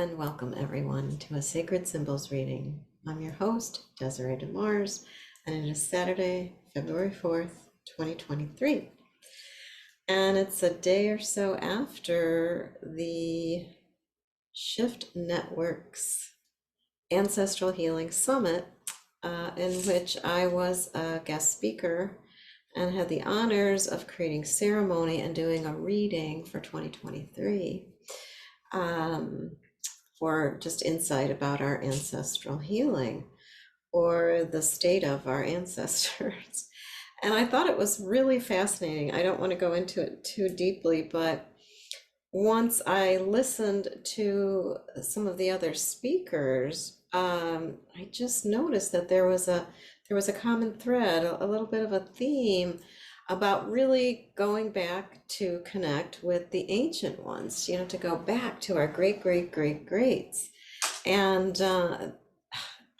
and welcome everyone to a Sacred Symbols reading. I'm your host, Desiree DeMars, and it is Saturday, February 4th, 2023. And it's a day or so after the Shift Network's Ancestral Healing Summit, in which I was a guest speaker and had the honors of creating ceremony and doing a reading for 2023. For just insight about our ancestral healing or the state of our ancestors. And I thought it was really fascinating. I don't want to go into it too deeply, but once I listened to some of the other speakers, I just noticed that there was a common thread, a little bit of a theme about really going back to connect with the ancient ones, to go back to our greats. And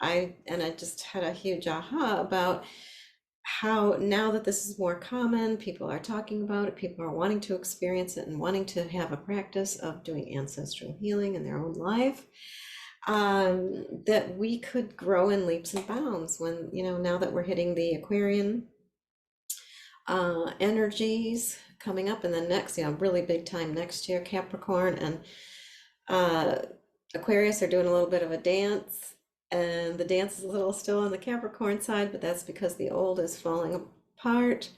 I just had a huge aha about how now that this is more common, people are talking about it, people are wanting to experience it and wanting to have a practice of doing ancestral healing in their own life, that we could grow in leaps and bounds when, now that we're hitting the Aquarian energies coming up, and then next, really big time next year, Capricorn and Aquarius are doing a little bit of a dance, and the dance is a little still on the Capricorn side, but that's because the old is falling apart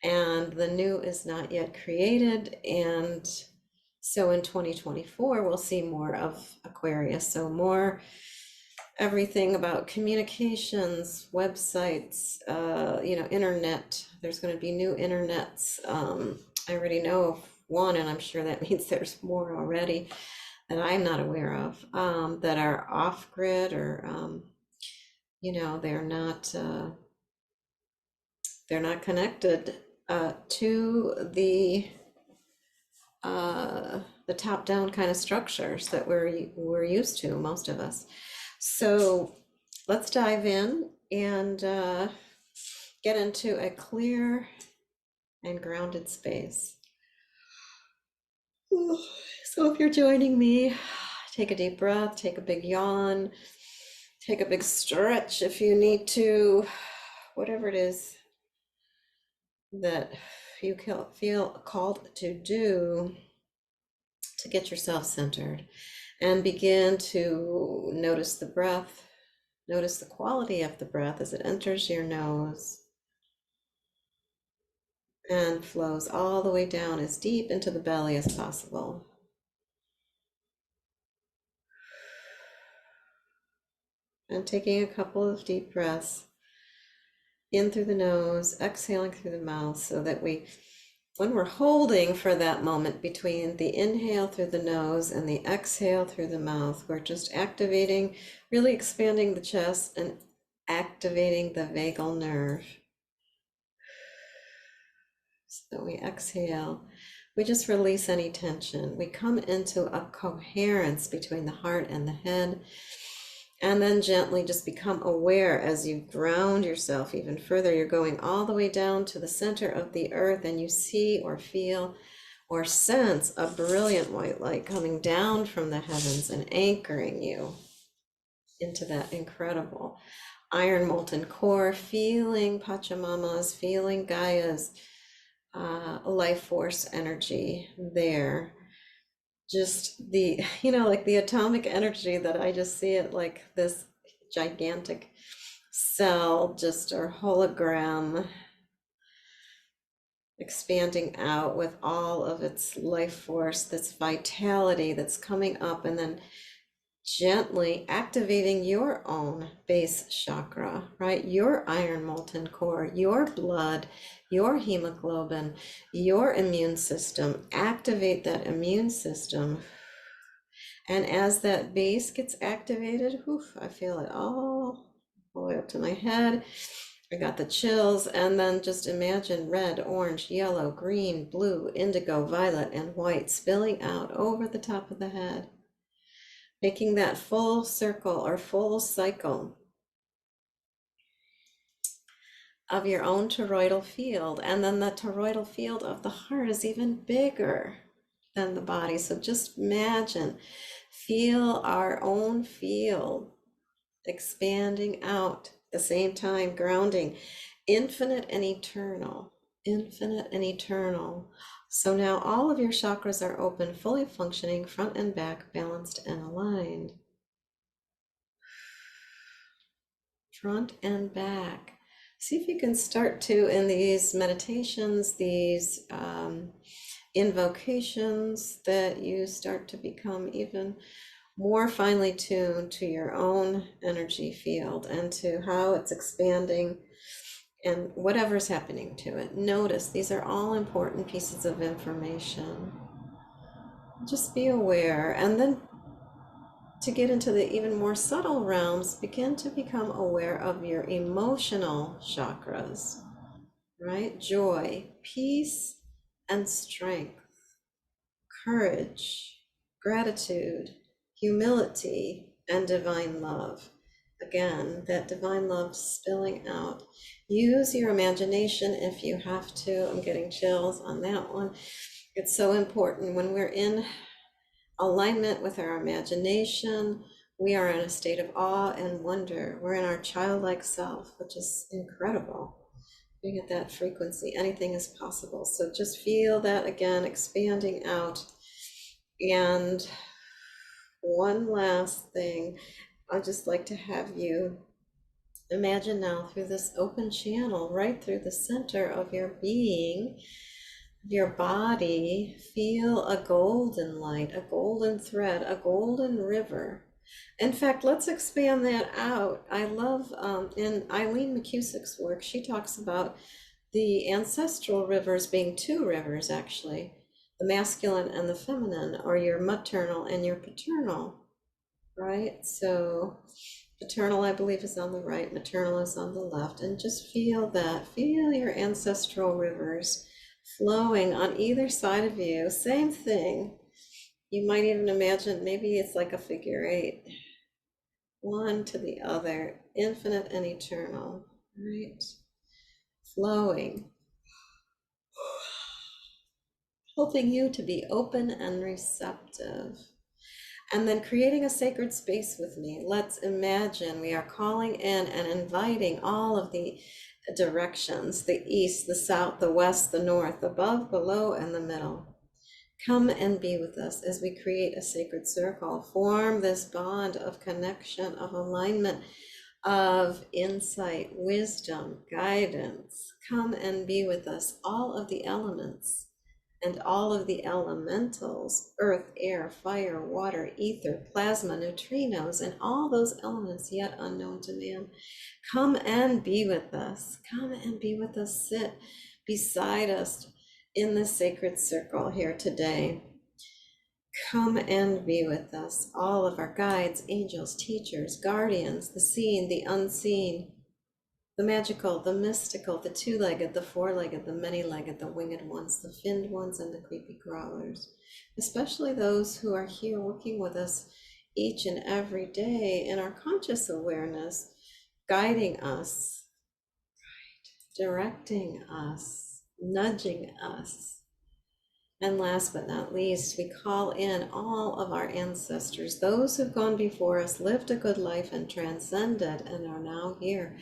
and the new is not yet created. And so in 2024 we'll see more of Aquarius, so more everything about communications, websites, internet. There's going to be new internets. I already know of one, and I'm sure that means there's more already that I'm not aware of, that are off grid, or they're not connected to the top-down kind of structures that we're used to, most of us. So let's dive in and get into a clear and grounded space. So if you're joining me, take a deep breath, take a big yawn, take a big stretch if you need to, whatever it is that you feel called to do to get yourself centered. And begin to notice the breath, notice the quality of the breath as it enters your nose and flows all the way down as deep into the belly as possible. And taking a couple of deep breaths in through the nose, exhaling through the mouth, so that when we're holding for that moment between the inhale through the nose and the exhale through the mouth, we're just activating, really expanding the chest and activating the vagal nerve. So we exhale, we just release any tension. We come into a coherence between the heart and the head, and then gently just become aware as you ground yourself even further. You're going all the way down to the center of the earth, and you see or feel or sense a brilliant white light coming down from the heavens and anchoring you into that incredible iron molten core, feeling Pachamama's, feeling Gaia's life force energy there. Just the, like the atomic energy that I just see it like this gigantic cell, just or hologram, expanding out with all of its life force, this vitality that's coming up, and then gently activating your own base chakra, right? Your iron molten core, your blood, your hemoglobin, your immune system. Activate that immune system. And as that base gets activated, I feel it all the way up to my head. I got the chills. And then just imagine red, orange, yellow, green, blue, indigo, violet, and white spilling out over the top of the head, making that full circle or full cycle of your own toroidal field. And then the toroidal field of the heart is even bigger than the body. So just imagine Feel our own field expanding out, at the same time grounding, infinite and eternal, infinite and eternal. So now all of your chakras are open, fully functioning, front and back, balanced and aligned. Front and back. See if you can start to, in these meditations, these invocations, that you start to become even more finely tuned to your own energy field and to how it's expanding and whatever's happening to it. Notice these are all important pieces of information. Just be aware, and then to get into the even more subtle realms, begin to become aware of your emotional chakras, right? Joy, peace, and strength, courage, gratitude, humility, and divine love. Again, that divine love spilling out. Use your imagination if you have to. I'm getting chills on that one. It's so important when we're in alignment with our imagination. We are in a state of awe and wonder. We're in our childlike self, which is incredible. Being at that frequency, anything is possible. So just feel that again, expanding out. And one last thing, I'd just like to have you imagine now through this open channel, right through the center of your being, your body, feel a golden light, a golden thread, a golden river. In fact, let's expand that out. I love in Eileen McCusick's work, she talks about the ancestral rivers being two rivers, actually, the masculine and the feminine, or your maternal and your paternal, right? So paternal, I believe, is on the right, maternal is on the left, and just feel that. Feel your ancestral rivers flowing on either side of you. Same thing. You might even imagine maybe it's like a figure eight, one to the other, infinite and eternal, right? Flowing, helping you to be open and receptive. And then creating a sacred space with me. Let's imagine we are calling in and inviting all of the directions, the east, the south, the west, the north, above, below, and the middle. Come and be with us as we create a sacred circle. Form this bond of connection, of alignment, of insight, wisdom, guidance. Come and be with us, all of the elements and all of the elementals, earth, air, fire, water, ether, plasma, neutrinos, and all those elements yet unknown to man. Come and be with us. Come and be with us. Sit beside us in the sacred circle here today. Come and be with us, all of our guides, angels, teachers, guardians, the seen, the unseen, the magical, the mystical, the two-legged, the four-legged, the many-legged, the winged ones, the finned ones, and the creepy crawlers, especially those who are here working with us each and every day in our conscious awareness, guiding us, directing us, nudging us. And last but not least, we call in all of our ancestors, those who've gone before us, lived a good life and transcended and are now here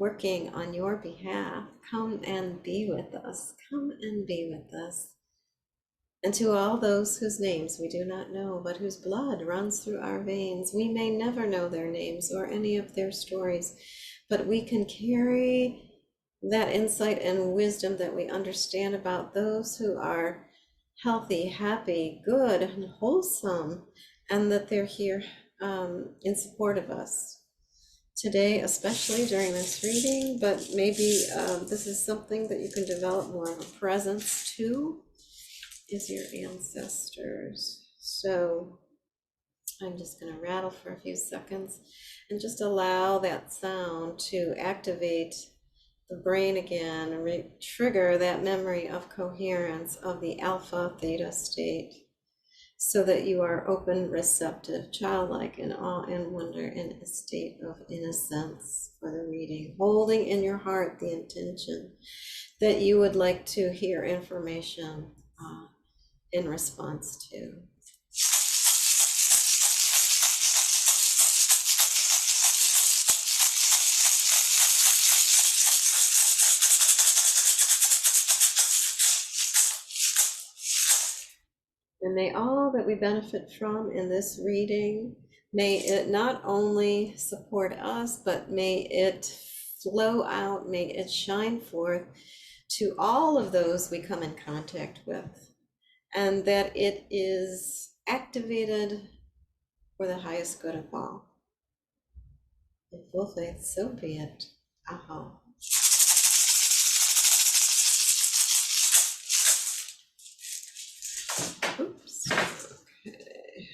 working on your behalf. Come and be with us. Come and be with us. And to all those whose names we do not know, but whose blood runs through our veins, we may never know their names or any of their stories, but we can carry that insight and wisdom that we understand about those who are healthy, happy, good, and wholesome, and that they're here in support of us today, especially during this reading. But maybe this is something that you can develop more of a presence to, is your ancestors. So I'm just going to rattle for a few seconds and just allow that sound to activate the brain again and trigger that memory of coherence of the alpha theta state, so that you are open, receptive, childlike, in awe and wonder, in a state of innocence for the reading, holding in your heart the intention that you would like to hear information in response to. And may all that we benefit from in this reading, may it not only support us, but may it flow out, may it shine forth to all of those we come in contact with, and that it is activated for the highest good of all. In full faith, so be it. Aha. Oops. Okay.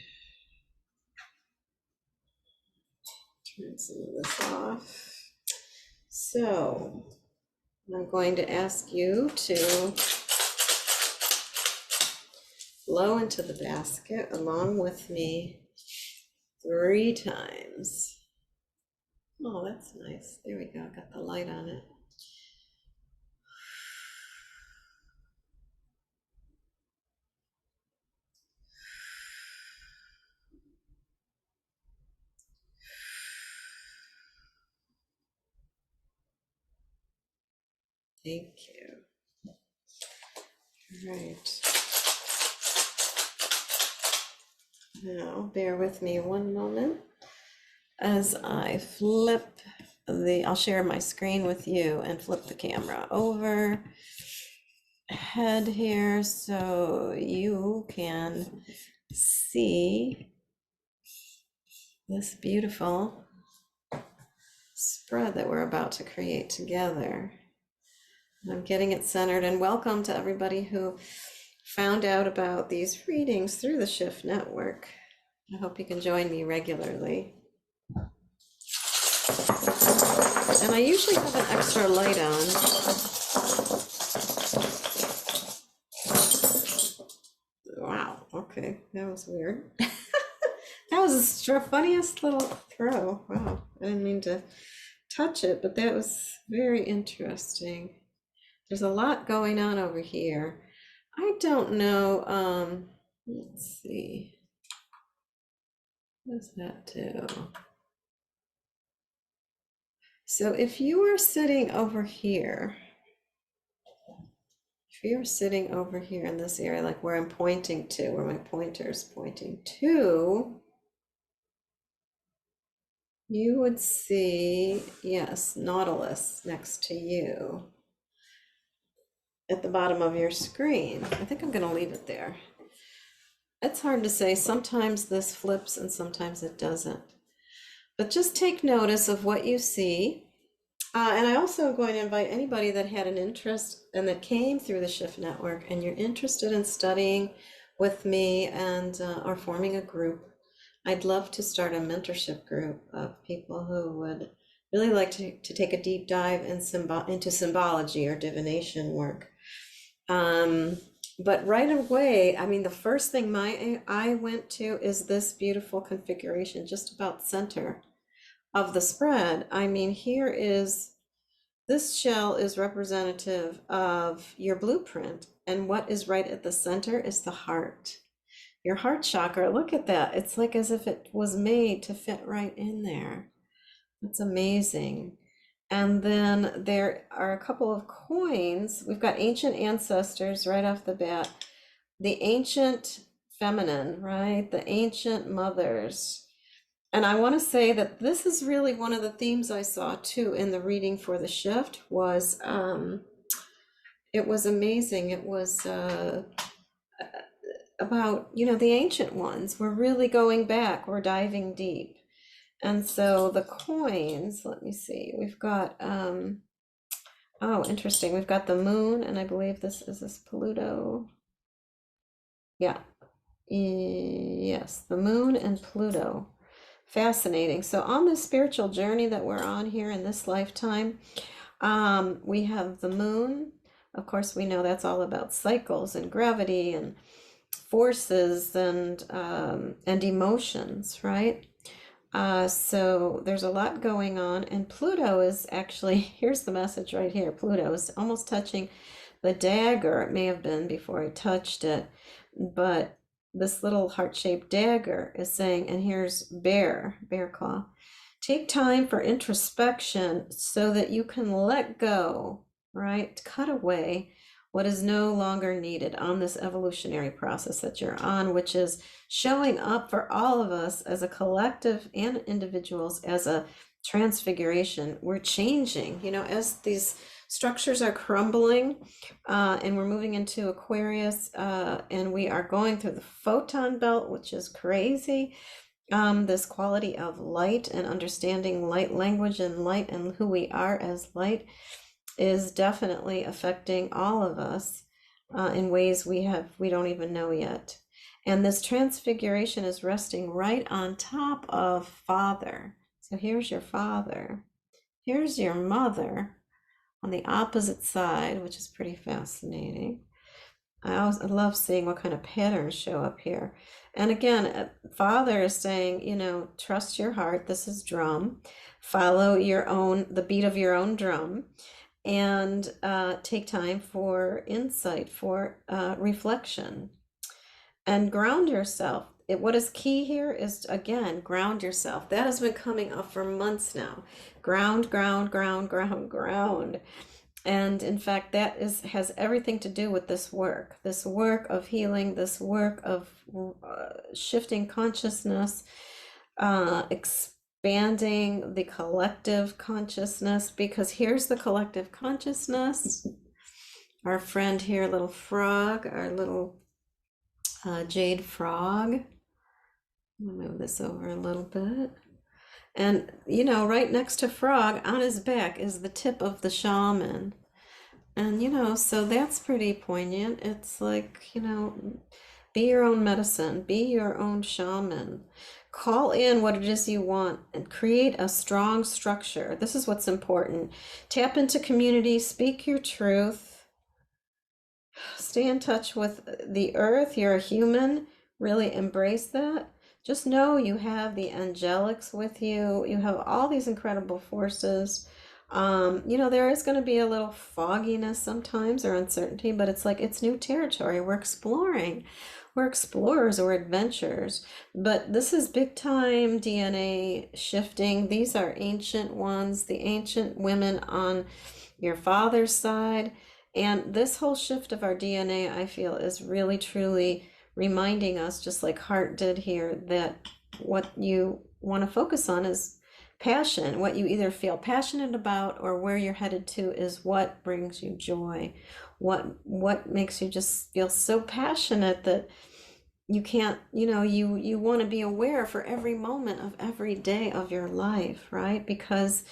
Turn some of this off. So I'm going to ask you to blow into the basket along with me 3 times. Oh, that's nice. There we go. Got the light on it. Thank you. All right. Now, bear with me one moment as I flip I'll share my screen with you and flip the camera over head here so you can see this beautiful spread that we're about to create together. I'm getting it centered, and welcome to everybody who found out about these readings through the Shift Network. I hope you can join me regularly. And I usually have an extra light on. Wow, okay, that was weird. That was the funniest little throw. Wow, I didn't mean to touch it, but that was very interesting. There's a lot going on over here. I don't know, let's see. What does that do? So if you are sitting over here, if you're sitting over here in this area, like where I'm pointing to, where my pointer is pointing to, you would see, yes, Nautilus next to you at the bottom of your screen. I think I'm going to leave it there. It's hard to say. Sometimes this flips and sometimes it doesn't. But just take notice of what you see. And I also am going to invite anybody that had an interest and that came through the Shift Network and you're interested in studying with me and or forming a group. I'd love to start a mentorship group of people who would really like to take a deep dive into symbology or divination work. But right away, I mean, the first thing my eye went to is this beautiful configuration just about center of the spread. I mean, here is, this shell is representative of your blueprint, and what is right at the center is the heart. Your heart chakra, look at that. It's like as if it was made to fit right in there. That's amazing. And then there are a couple of coins. We've got ancient ancestors right off the bat. The ancient feminine, right? The ancient mothers. And I want to say that this is really one of the themes I saw too in the reading for the shift was, it was amazing. It was about, you know, the ancient ones. We're really going back. We're diving deep. And so the coins, let me see, we've got, oh, interesting. We've got the moon, and I believe this Pluto. Yeah. Yes, the moon and Pluto. Fascinating. So on this spiritual journey that we're on here in this lifetime, we have the moon. Of course, we know that's all about cycles and gravity and forces and emotions, right? So there's a lot going on, and Pluto is actually, here's the message right here. Pluto is almost touching the dagger. It may have been before I touched it, but this little heart-shaped dagger is saying, and here's bear claw, Take time for introspection so that you can let go, right? Cut away what is no longer needed on this evolutionary process that you're on, which is showing up for all of us as a collective and individuals as a transfiguration. We're changing, as these structures are crumbling, and we're moving into Aquarius, and we are going through the photon belt, which is crazy. This quality of light and understanding light language and light and who we are as light is definitely affecting all of us, in ways we don't even know yet. And this transfiguration is resting right on top of Father. So here's your father. Here's your mother on the opposite side, which is pretty fascinating. I love seeing what kind of patterns show up here. And again, Father is saying, trust your heart. This is drum. Follow the beat of your own drum, and take time for insight, for reflection, and ground yourself. What is key here is, again, ground yourself. That has been coming up for months now. Ground, ground, ground, ground, ground. And in fact, that has everything to do with this work of healing, this work of shifting consciousness, expanding the collective consciousness, because here's the collective consciousness. Our friend here, little frog, our little jade frog. I'm gonna move this over a little bit. And, right next to Frog on his back is the tip of the shaman. And, so that's pretty poignant. It's like, be your own medicine, be your own shaman. Call in what it is you want and create a strong structure. This is what's important. Tap into community, speak your truth, stay in touch with the earth. You're a human. Really embrace that. Just know you have the angelics with you. You have all these incredible forces. There is going to be a little fogginess sometimes, or uncertainty, but it's like it's new territory. We're exploring. We're explorers or adventurers. But this is big time DNA shifting. These are ancient ones, the ancient women on your father's side. And this whole shift of our DNA, I feel, is really, truly reminding us, just like Hart did here, that what you want to focus on is passion. What you either feel passionate about or where you're headed to is what brings you joy. What makes you just feel so passionate that you can't, you want to be aware for every moment of every day of your life, right? Because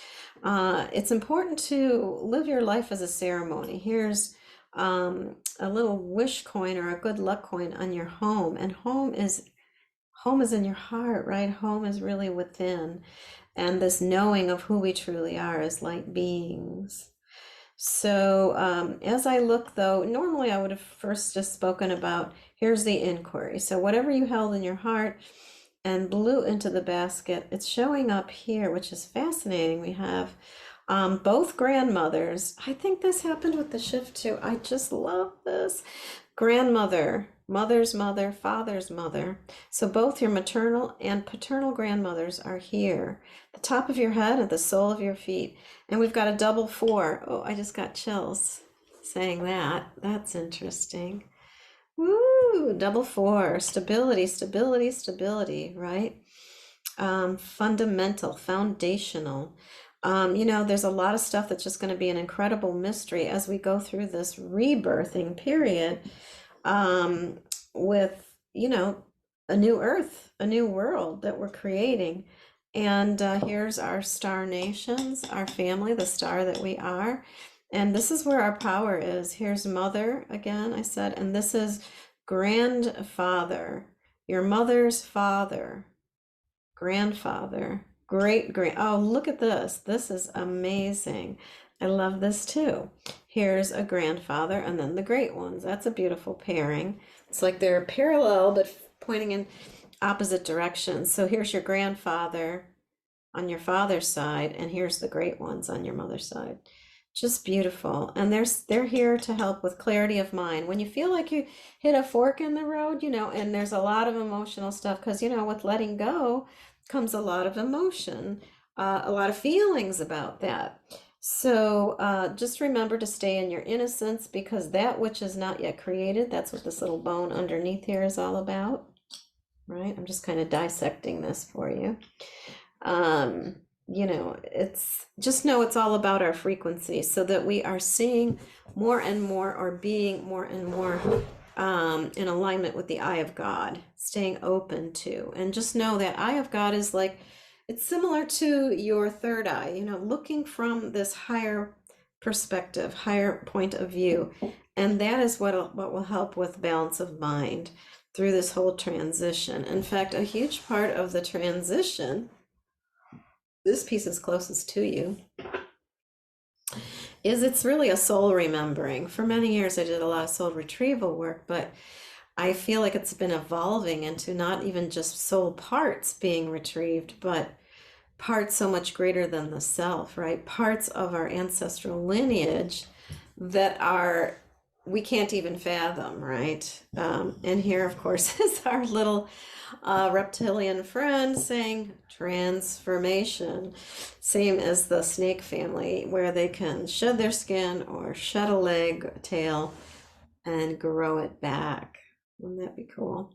it's important to live your life as a ceremony. Here's a little wish coin or a good luck coin on your home, and home is in your heart, right? Home is really within, and this knowing of who we truly are as light beings. So as I look, though, normally I would have first just spoken about, here's the inquiry. So whatever you held in your heart and blew into the basket, it's showing up here, which is fascinating. We have both grandmothers. I think this happened with the shift too. I just love this. Grandmother, mother's mother, father's mother. So both your maternal and paternal grandmothers are here. The top of your head and the sole of your feet. And we've got a double 4. Oh, I just got chills saying that. That's interesting. Woo, double 4. Stability, stability, stability, right? Fundamental, foundational. There's a lot of stuff that's just going to be an incredible mystery as we go through this rebirthing period, with, a new earth, a new world that we're creating. And here's our star nations, our family, the star that we are. And this is where our power is. Here's mother again, I said, and this is grandfather, your mother's father, grandfather. Oh, look at this. This is amazing. I love this too. Here's a grandfather and then the great ones. That's a beautiful pairing. It's like they're parallel but pointing in opposite directions. So here's your grandfather on your father's side, and here's the great ones on your mother's side. Just beautiful. And they're here to help with clarity of mind. When you feel like you hit a fork in the road, and there's a lot of emotional stuff, because with letting go comes a lot of emotion. a lot of feelings about that. So just remember to stay in your innocence, because that which is not yet created, that's what this little bone underneath here is all about, right? I'm just kind of dissecting this for you. It's just know it's all about our frequency, so that we are seeing more and more, or being more and more in alignment with the eye of God, staying open to. And just know that eye of God is like, it's similar to your third eye, looking from this higher perspective, higher point of view. And that is what will help with balance of mind through this whole transition. In fact, a huge part of the transition, this piece is closest to you, is it's really a soul remembering. For many years, I did a lot of soul retrieval work, but I feel like it's been evolving into not even just soul parts being retrieved, but parts so much greater than the self, right? Parts of our ancestral lineage that are, we can't even fathom, right? And here, of course, is our little reptilian friend saying transformation, same as the snake family, where they can shed their skin or shed a leg, a tail, and grow it back. Wouldn't that be cool?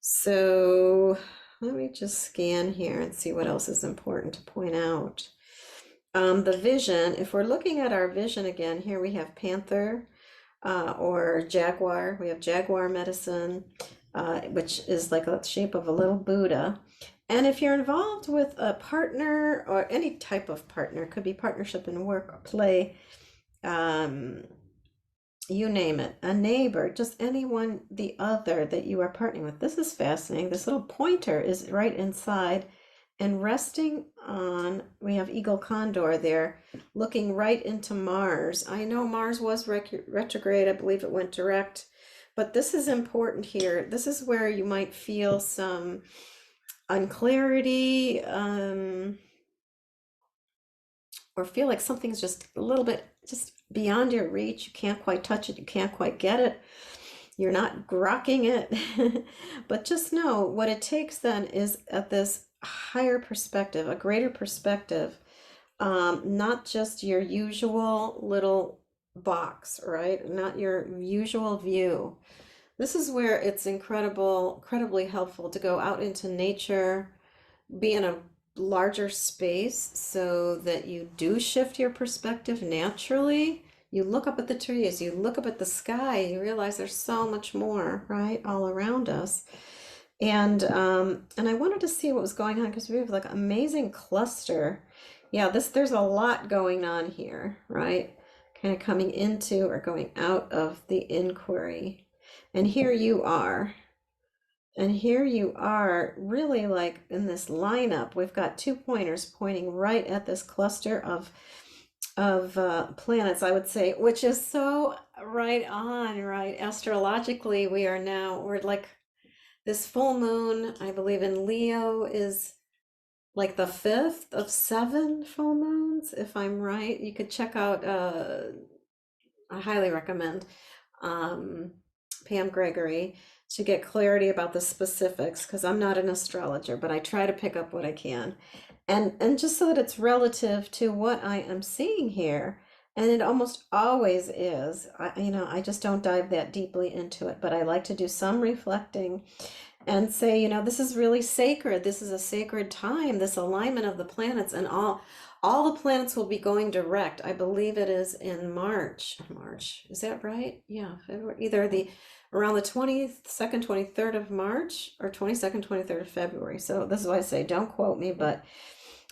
So let me just scan here and see what else is important to point out. The vision, if we're looking at our vision again, here we have panther or jaguar. We have jaguar medicine, which is like the shape of a little Buddha. And if you're involved with a partner, or any type of partner, could be partnership in work or play, you name it, a neighbor, just anyone, the other that you are partnering with. This is fascinating. This little pointer is right inside and resting on, we have eagle condor there, looking right into Mars. I know Mars was retrograde. I believe it went direct, but this is important here. This is where you might feel some unclarity, or feel like something's just a little bit just beyond your reach. You can't quite touch it. You can't quite get it. You're not grokking it. But just know what it takes then is at this higher perspective, a greater perspective, not just your usual little box, right? Not your usual view. This is where it's incredibly helpful to go out into nature, be in a larger space, so that you do shift your perspective naturally. You look up at the trees, you look up at the sky, you realize there's so much more, right, all around us. And I wanted to see what was going on, because we have like an amazing cluster. Yeah, there's a lot going on here, right? Kind of coming into or going out of the inquiry. And here you are. And here you are, really like in this lineup. We've got 2 pointers pointing right at this cluster of planets, I would say, which is so right on, right? Astrologically, we're like this full moon, I believe in Leo, is like the 5th of 7 full moons, if I'm right. You could check out, I highly recommend Pam Gregory to get clarity about the specifics, because I'm not an astrologer, but I try to pick up what I can. And just so that it's relative to what I am seeing here. And it almost always is. I just don't dive that deeply into it, but I like to do some reflecting and say, this is really sacred. This is a sacred time, this alignment of the planets, and all the planets will be going direct. I believe it is in March. Is that right? Yeah, February, either around the 22nd, 23rd of March, or 22nd, 23rd of February. So this is why I say, don't quote me, but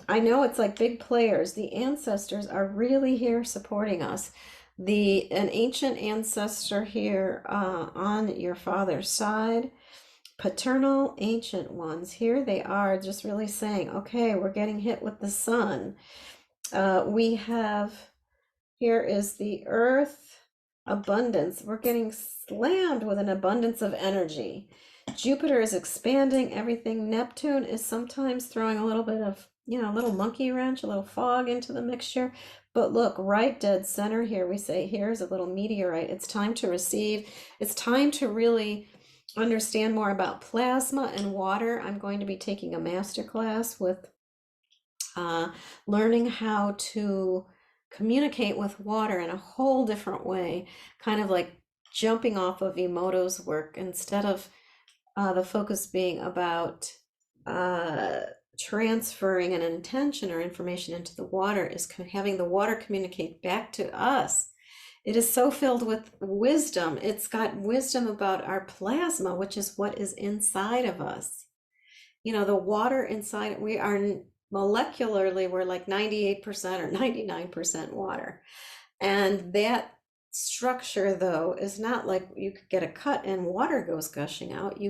I know it's like big players. The ancestors are really here supporting us. An ancient ancestor here on your father's side, paternal ancient ones, here they are just really saying, okay, we're getting hit with the sun. We have, here is the earth abundance. We're getting slammed with an abundance of energy. Jupiter is expanding everything. Neptune is sometimes throwing a little bit of, a little monkey wrench, a little fog into the mixture. But look, right dead center here, we say, here's a little meteorite. It's time to receive. It's time to really understand more about plasma and water. I'm going to be taking a master class with uh, learning how to communicate with water in a whole different way, kind of like jumping off of Emoto's work instead of the focus being about uh, transferring an intention or information into the water, is having the water communicate back to us. It is so filled with wisdom. It's got wisdom about our plasma, which is what is inside of us. You know, the water inside, we are molecularly, we're like 98% or 99% water. And that structure, though, is not like you could get a cut and water goes gushing out.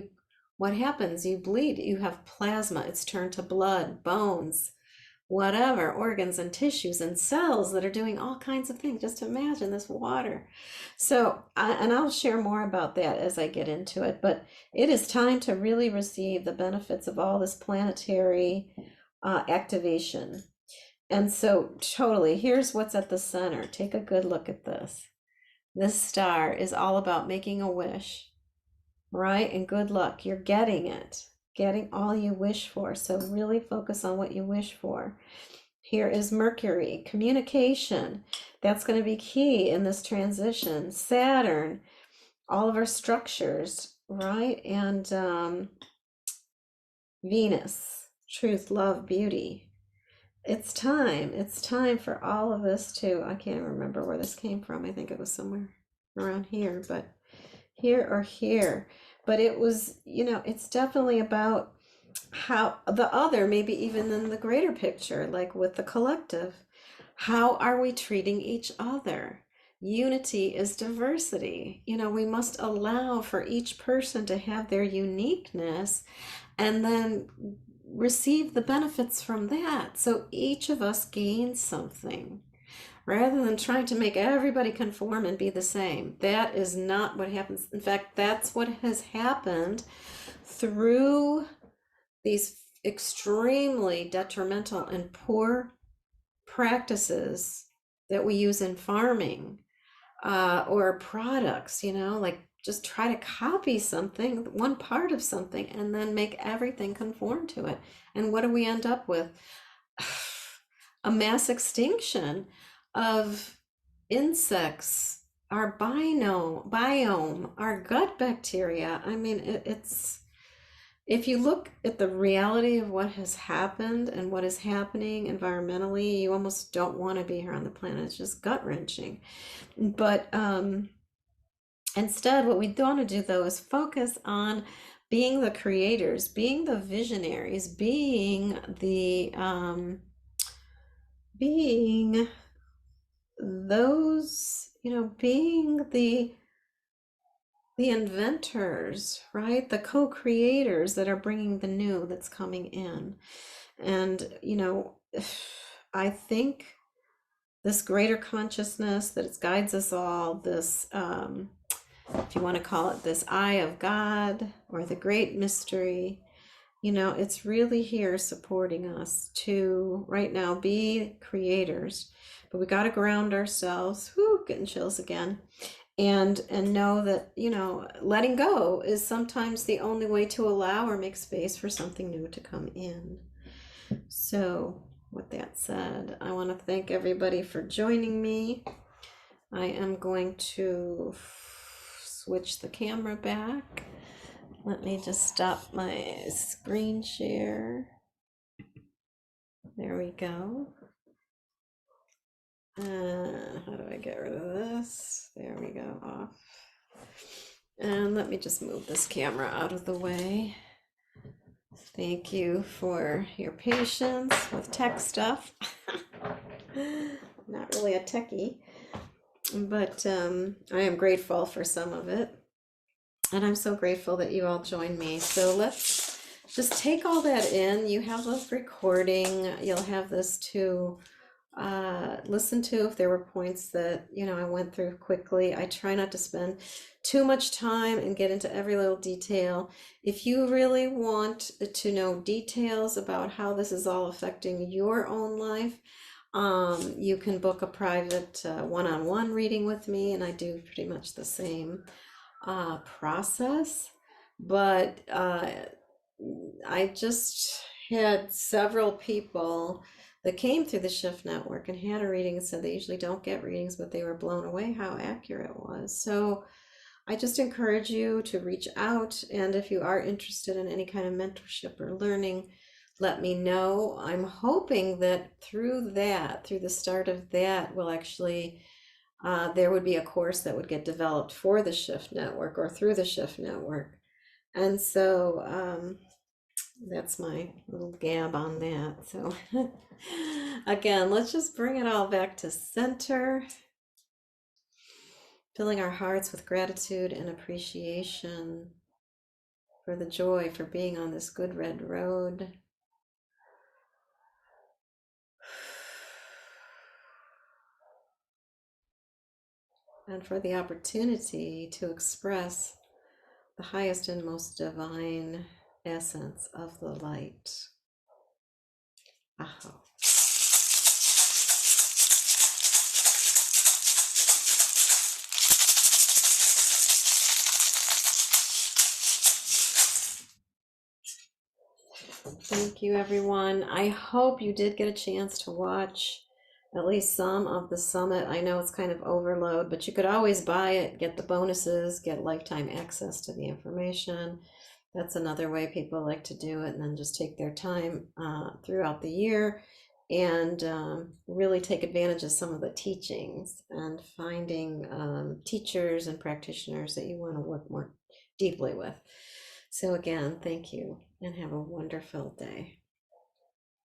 What happens? You bleed, you have plasma, it's turned to blood, bones, whatever, organs and tissues and cells that are doing all kinds of things. Just imagine this water. So, and I'll share more about that as I get into it, but it is time to really receive the benefits of all this planetary activation. And so, totally, here's what's at the center. Take a good look at this. This star is all about making a wish, right? And good luck. You're getting it, getting all you wish for. So, really focus on what you wish for. Here is Mercury, communication. That's going to be key in this transition. Saturn, all of our structures, right? And Venus, truth, love, beauty. It's time. It's time for all of this too. I can't remember where this came from. I think it was somewhere around here, but here or here. But it was, you know, it's definitely about how the other, maybe even in the greater picture, like with the collective, how are we treating each other? Unity is diversity. You know, we must allow for each person to have their uniqueness and then receive the benefits from that. So each of us gains something rather than trying to make everybody conform and be the same. That is not what happens. In fact, that's what has happened through these extremely detrimental and poor practices that we use in farming or products, you know, like just try to copy something, one part of something, and then make everything conform to it. And what do we end up with? A mass extinction of insects, our biome, our gut bacteria. I mean, it's if you look at the reality of what has happened and what is happening environmentally, you almost don't want to be here on the planet. It's just gut-wrenching. But instead, what we want to do though is focus on being the creators, being the visionaries, being those, you know, being the inventors, right? The co-creators that are bringing the new that's coming in. And, you know, I think this greater consciousness that it guides us all, this, if you want to call it this eye of God or the great mystery, you know, it's really here supporting us to right now be creators. But we got to ground ourselves. Whoo, getting chills again. And know that, you know, letting go is sometimes the only way to allow or make space for something new to come in. So with that said, I want to thank everybody for joining me. I am going to switch the camera back. Let me just stop my screen share. There we go. How do I get rid of this? There we go, off. And let me just move this camera out of the way. Thank you for your patience with tech stuff. Not really a techie, but I am grateful for some of it. And I'm so grateful that you all joined me. So let's just take all that in. You have this recording. You'll have this to listen to if there were points that, you know, I went through quickly. I try not to spend too much time and get into every little detail. If you really want to know details about how this is all affecting your own life, you can book a private one-on-one reading with me, and I do pretty much the same process. But I just had several people that came through the Shift Network and had a reading and said they usually don't get readings, but they were blown away how accurate it was. So I just encourage you to reach out. And if you are interested in any kind of mentorship or learning, let me know. I'm hoping that through that, through the start of that, will actually, there would be a course that would get developed for the Shift Network or through the Shift Network. And so that's my little gab on that. So again, let's just bring it all back to center, filling our hearts with gratitude and appreciation for the joy for being on this good red road. And for the opportunity to express the highest and most divine essence of the light. Aho. Thank you, everyone. I hope you did get a chance to watch at least some of the summit. I know it's kind of overload, but you could always buy it, get the bonuses, get lifetime access to the information. That's another way people like to do it, and then just take their time throughout the year and really take advantage of some of the teachings and finding teachers and practitioners that you want to work more deeply with. So again, thank you and have a wonderful day.